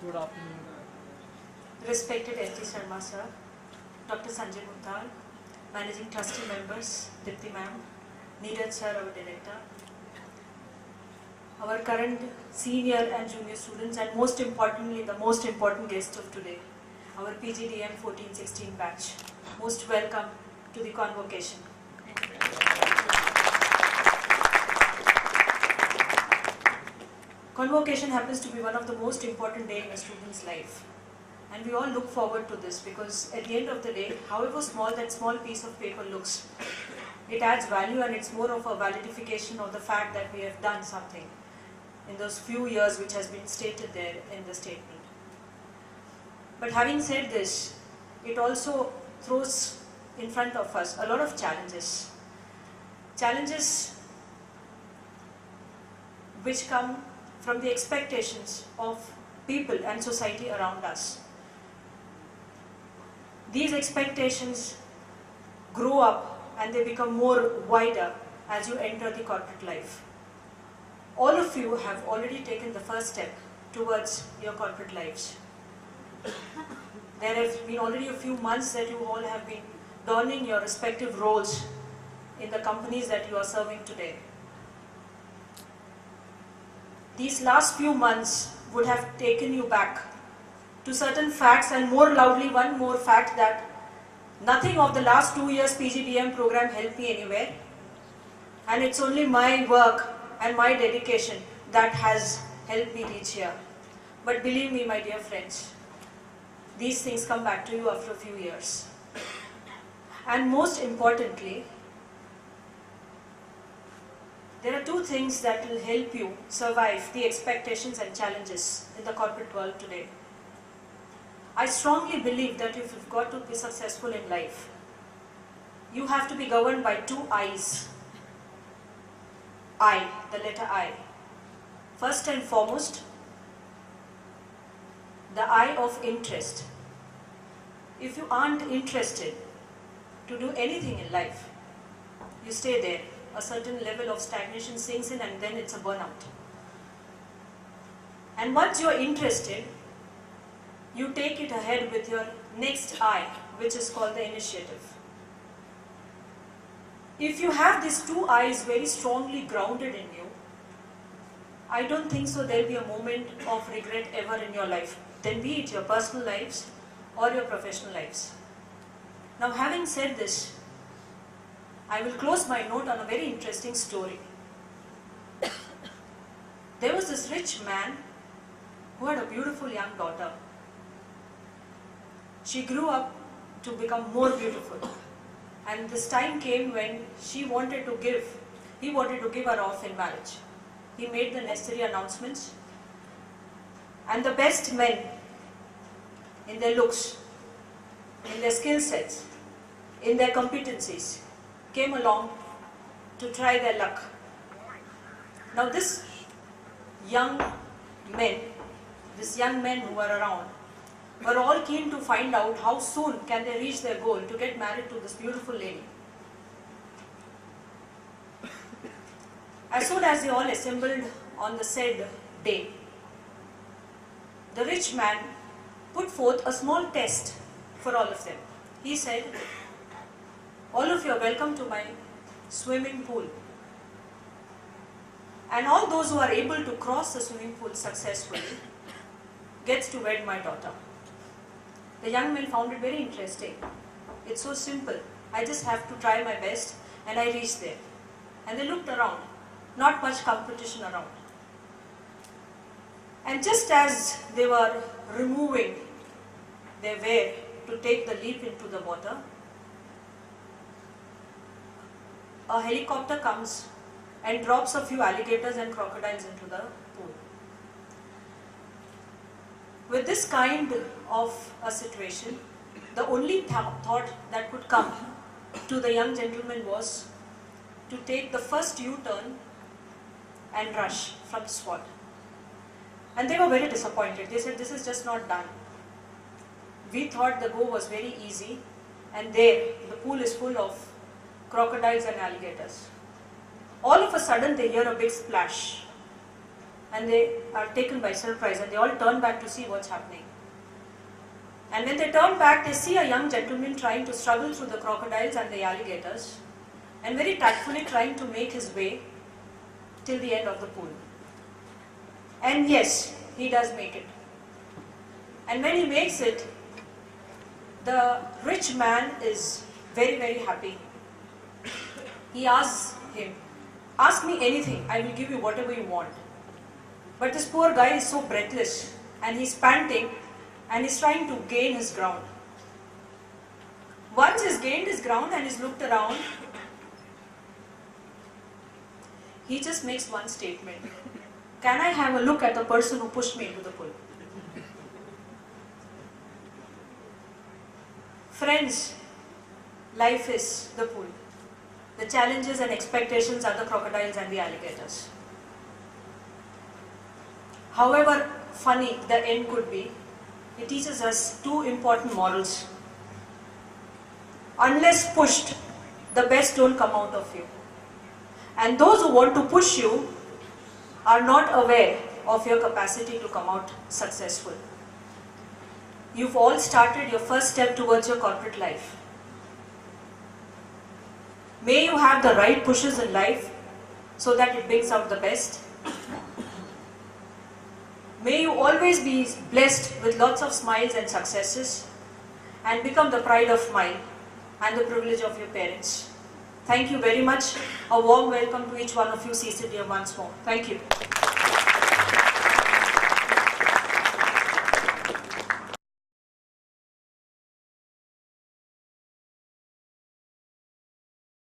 Good afternoon. Respected S.T. Sharma sir, Dr. Sanjay Muttal, Managing Trustee members, Dipti ma'am, Neeraj sir, our director, our current senior and junior students, and most importantly, the most important guest of today, our PGDM 14-16 batch. Most welcome to the Convocation. Convocation happens to be one of the most important days in a student's life. And we all look forward to this because at the end of the day, however small that small piece of paper looks, it adds value and it's more of a validification of the fact that we have done something in those few years which has been stated there in the statement. But having said this, it also throws in front of us a lot of challenges. Challenges which come from the expectations of people and society around us. These expectations grow up and they become more wider as you enter the corporate life. All of you have already taken the first step towards your corporate lives. There have been already a few months that you all have been donning your respective roles in the companies that you are serving today. These last few months would have taken you back to certain facts, and more loudly one more fact, that nothing of the last 2 years PGDM program helped me anywhere, and it's only my work and my dedication that has helped me reach here. But believe me, my dear friends, these things come back to you after a few years. And most importantly, there are two things that will help you survive the expectations and challenges in the corporate world today. I strongly believe that if you've got to be successful in life, you have to be governed by two I's. I, the letter I. First and foremost, the I of interest. If you aren't interested to do anything in life, you stay there. A certain level of stagnation sinks in and then it's a burnout. And once you're interested, you take it ahead with your next I, which is called the initiative. If you have these two I's very strongly grounded in you, I don't think so there'll be a moment of regret ever in your life, then be it your personal lives or your professional lives. Now, having said this, I will close my note on a very interesting story. There was this rich man who had a beautiful young daughter. She grew up to become more beautiful, and this time came when he wanted to give her off in marriage. He made the necessary announcements, and the best men in their looks, in their skill sets, in their competencies, came along to try their luck. Now these young men who were around, were all keen to find out how soon can they reach their goal to get married to this beautiful lady. As soon as they all assembled on the said day, the rich man put forth a small test for all of them. He said, all of you are welcome to my swimming pool. And all those who are able to cross the swimming pool successfully gets to wed my daughter. The young men found it very interesting. It's so simple. I just have to try my best, and I reached there. And they looked around. Not much competition around. And just as they were removing their wear to take the leap into the water, a helicopter comes and drops a few alligators and crocodiles into the pool. With this kind of a situation, the only thought that could come to the young gentleman was to take the first U-turn and rush from the spot. And they were very disappointed. They said, this is just not done. We thought the go was very easy, and there, the pool is full of crocodiles and alligators. All of a sudden, they hear a big splash. and they are taken by surprise and they all turn back to see what's happening. And when they turn back, they see a young gentleman trying to struggle through the crocodiles and the alligators and very tactfully trying to make his way till the end of the pool. And yes, he does make it. And when he makes it, the rich man is very, very happy. He asks him, "Ask me anything, I will give you whatever you want." But this poor guy is so breathless and he's panting and he's trying to gain his ground. Once he's gained his ground and he's looked around, he just makes one statement. "Can I have a look at the person who pushed me into the pool?" Friends, life is the pool. The challenges and expectations are the crocodiles and the alligators. However funny the end could be, it teaches us two important morals. Unless pushed, the best don't come out of you. And those who want to push you are not aware of your capacity to come out successful. You've all started your first step towards your corporate life. May you have the right pushes in life so that it brings out the best. May you always be blessed with lots of smiles and successes and become the pride of mine and the privilege of your parents. Thank you very much. A warm welcome to each one of you, CCDM once more. Thank you.